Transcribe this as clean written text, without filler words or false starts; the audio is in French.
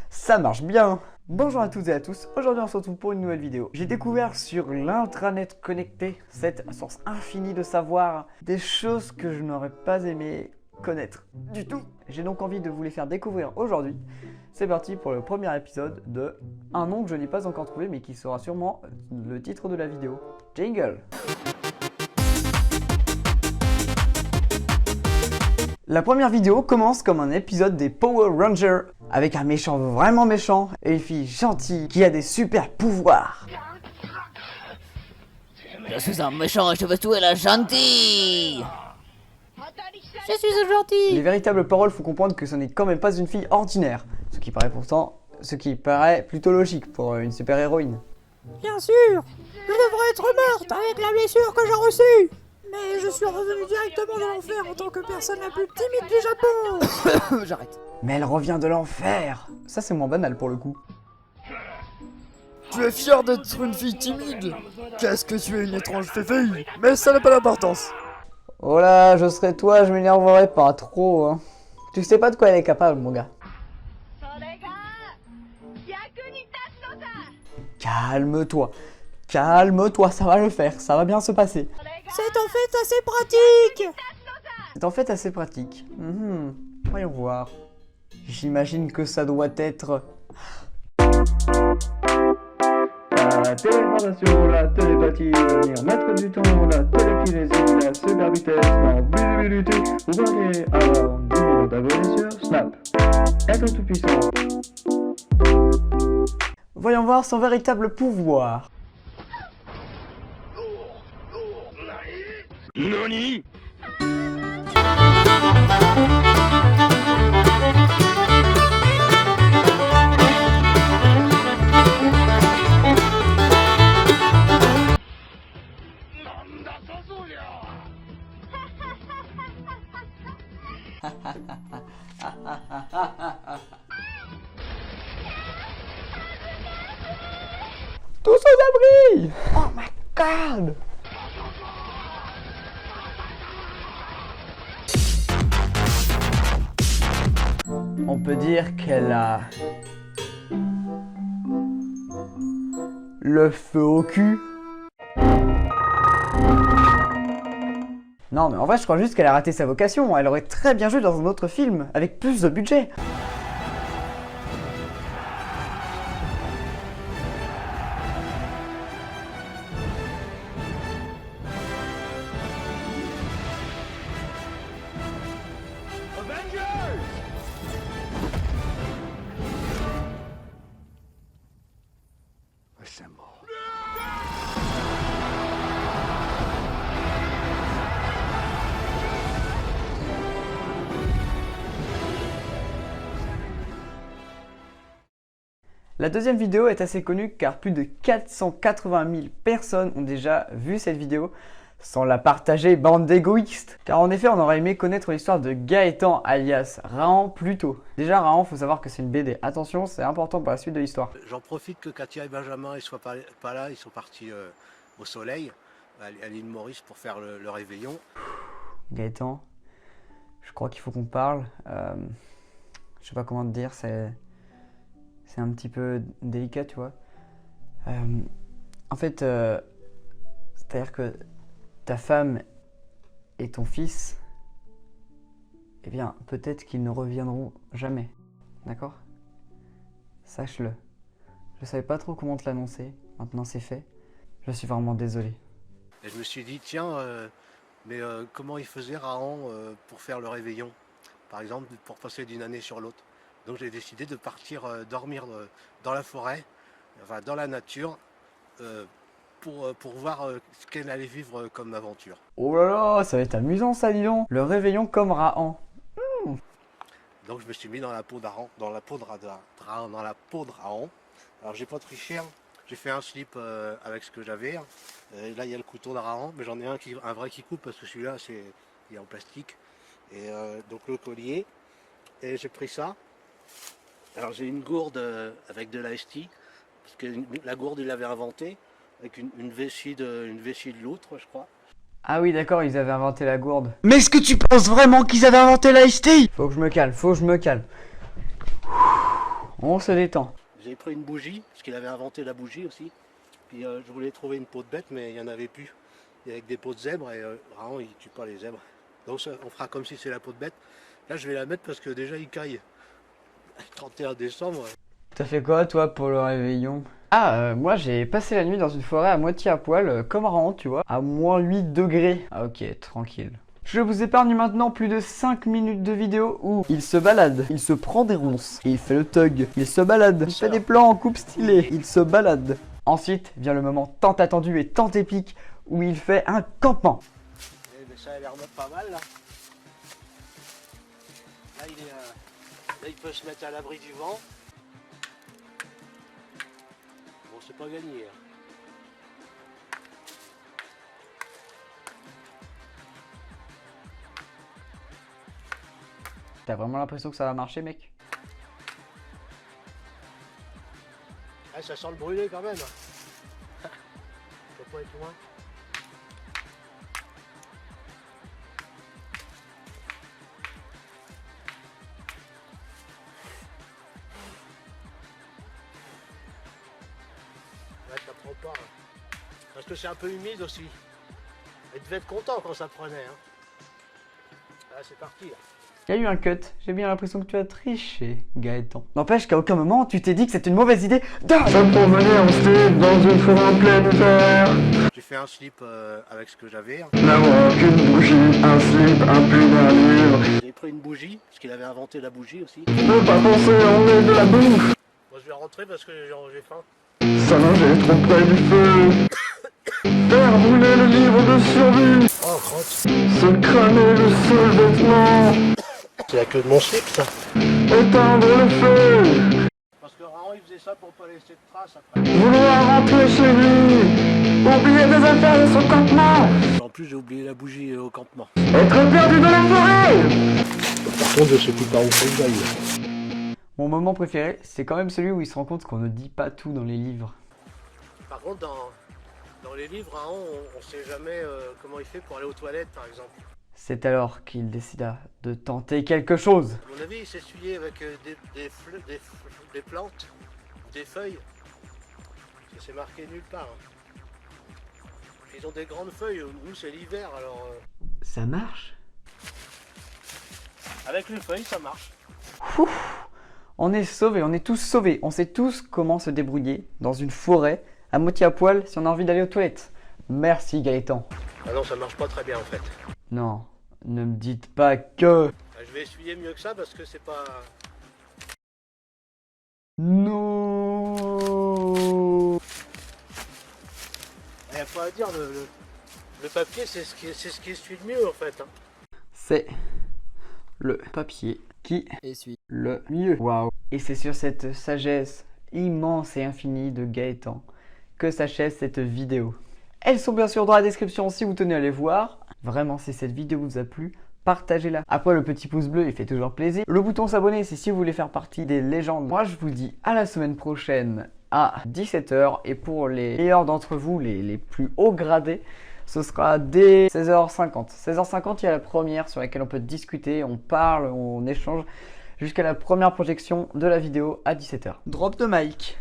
Ça marche bien. Bonjour à toutes et à tous, aujourd'hui on se retrouve pour une nouvelle vidéo. J'ai découvert sur l'intranet connecté cette source infinie de savoir, des choses que je n'aurais pas aimé connaître du tout. J'ai donc envie de vous les faire découvrir aujourd'hui. C'est parti pour le premier épisode de un nom que je n'ai pas encore trouvé mais qui sera sûrement le titre de la vidéo. Jingle. La première vidéo commence comme un épisode des Power Rangers, avec un méchant vraiment méchant et une fille gentille qui a des super pouvoirs. Je suis un méchant et je veux tuer la gentille. Je suis un gentil. Les véritables paroles font comprendre que ce n'est quand même pas une fille ordinaire, ce qui paraît plutôt logique pour une super héroïne. Bien sûr, je devrais être morte avec la blessure que j'ai reçue. Mais je suis revenu directement de l'enfer en tant que personne la plus timide du Japon. J'arrête. Mais elle revient de l'enfer. Ça c'est moins banal pour le coup. Tu es fier d'être une fille timide? Qu'est-ce que tu es une étrange fille? Mais ça n'a pas d'importance. Oh là, je serais toi, je m'énerverais pas trop. Hein. Tu sais pas de quoi elle est capable, mon gars. Calme-toi. Calme-toi, ça va le faire, ça va bien se passer. C'est en fait assez pratique. C'est en fait assez pratique. Voyons voir. J'imagine que ça doit être... La téléportation, la télépathie, devenir maître du temps, la télékinésie, la super vitesse, l'invisibilité, vous voyez alors 10 millions d'abonnés sur Snap. Être tout puissant. Voyons voir son véritable pouvoir. Nani? Tous aux abris! Oh my god! On peut dire qu'elle a le feu au cul. Non mais en vrai je crois juste qu'elle a raté sa vocation, elle aurait très bien joué dans un autre film, avec plus de budget. La deuxième vidéo est assez connue car plus de 480 000 personnes ont déjà vu cette vidéo sans la partager, bande d'égoïstes. Car en effet, on aurait aimé connaître l'histoire de Gaëtan alias Rahan plus tôt. Déjà Rahan, faut savoir que c'est une BD. Attention, c'est important pour la suite de l'histoire. J'en profite que Katia et Benjamin ils soient pas là, ils sont partis au soleil, à l'île Maurice pour faire le réveillon. Gaëtan, je crois qu'il faut qu'on parle. Je sais pas comment te dire, c'est un petit peu délicat, tu vois. En fait, c'est-à-dire que ta femme et ton fils, eh bien, peut-être qu'ils ne reviendront jamais. D'accord? Sache-le. Je savais pas trop comment te l'annoncer. Maintenant, c'est fait. Je suis vraiment désolé. Et je me suis dit, tiens, comment il faisait Rahan pour faire le réveillon? Par exemple, pour passer d'une année sur l'autre. Donc j'ai décidé de partir dormir dans la forêt, enfin dans la nature, pour voir ce qu'elle allait vivre comme aventure. Oh là là, ça va être amusant ça, dis donc. Le réveillon comme Rahan. Donc je me suis mis dans la peau d'Aran, dans la peau de Rahan. Alors j'ai pas triché, hein. J'ai fait un slip avec ce que j'avais. Là il y a le couteau de Rahan, mais j'en ai un vrai qui coupe parce que celui-là il est en plastique. Et donc le collier. Et j'ai pris ça. Alors j'ai une gourde avec de la ST, parce que la gourde il l'avait inventée, avec une vessie de loutre je crois. Ah oui, d'accord, ils avaient inventé la gourde. Mais est-ce que tu penses vraiment qu'ils avaient inventé la ST? Faut que je me calme, faut que je me calme. On se détend. J'ai pris une bougie, parce qu'il avait inventé la bougie aussi. Puis je voulais trouver une peau de bête, mais il n'y en avait plus. Et avec des peaux de zèbre, et vraiment, il ne tue pas les zèbres. Donc ça, on fera comme si c'est la peau de bête. Là, je vais la mettre parce que déjà, il caille. 31 décembre. T'as fait quoi, toi, pour le réveillon? Ah, moi, j'ai passé la nuit dans une forêt à moitié à poil, comme Raon, tu vois, à moins 8 degrés. Ah, ok, tranquille. Je vous épargne maintenant plus de 5 minutes de vidéo où il se balade, il se prend des ronces, et il fait le thug, il se balade, il fait des plans en coupe stylée, il se balade. Ensuite vient le moment tant attendu et tant épique où il fait un campement. Mais ça a l'air pas mal là. Là, il peut se mettre à l'abri du vent. Bon, c'est pas gagné. Hein. T'as vraiment l'impression que ça va marcher, mec? Ah, ça sent le brûlé quand même. Je peux pas être loin. Ouais, ça prend pas. Hein. Parce que c'est un peu humide aussi. Il devait être content quand ça prenait. Hein. Ah, c'est parti. Là. Il y a eu un cut, j'ai bien l'impression que tu as triché, Gaëtan. N'empêche qu'à aucun moment tu t'es dit que c'était une mauvaise idée de se promener en slip dans une forêt en plein hiver. J'ai fait un slip avec ce que j'avais. N'avoir qu'une bougie, un slip, un pull, un livre. J'ai pris une bougie, parce qu'il avait inventé la bougie aussi. Ne pas penser enlever de la bouffe. Moi je vais rentrer parce que j'ai faim. S'allonger trop près du feu. Faire brûler le livre de survie. Oh, crotte. Se cramer le seul vêtement. C'est la queue de mon slip ça. Éteindre le feu. Parce que Raon il faisait ça pour pas laisser de traces après. Vouloir rentrer chez lui. Oublier des affaires de son campement. En plus j'ai oublié la bougie au campement. Être perdu dans la forêt. Par contre je sais plus par où faut que j'aille. Mon moment préféré, c'est quand même celui où il se rend compte qu'on ne dit pas tout dans les livres. Par contre dans les livres, Raon, on sait jamais comment il fait pour aller aux toilettes par exemple. C'est alors qu'il décida de tenter quelque chose. À mon avis il s'essuyait avec des plantes, des feuilles. Parce que c'est marqué nulle part. Hein. Ils ont des grandes feuilles, nous c'est l'hiver alors... Ça marche? Avec les feuilles ça marche. Ouf, on est sauvés, on est tous sauvés. On sait tous comment se débrouiller dans une forêt, à moitié à poil, si on a envie d'aller aux toilettes. Merci Gaëtan. Ah non ça marche pas très bien en fait. Non, ne me dites pas que... Je vais essuyer mieux que ça parce que c'est pas... Non. Il n'y a pas à dire, le papier c'est ce qui essuie le mieux en fait. Hein. C'est le papier qui essuie le mieux. Waouh. Et c'est sur cette sagesse immense et infinie de Gaëtan que s'achève cette vidéo. Elles sont bien sûr dans la description si vous tenez à les voir. Vraiment, si cette vidéo vous a plu, partagez-la. Après, le petit pouce bleu, il fait toujours plaisir. Le bouton s'abonner, c'est si vous voulez faire partie des légendes. Moi, je vous dis à la semaine prochaine à 17 h. Et pour les meilleurs d'entre vous, les plus hauts gradés, ce sera dès 16h50. 16h50, il y a la première sur laquelle on peut discuter, on parle, on échange, jusqu'à la première projection de la vidéo à 17 h. Drop de mic.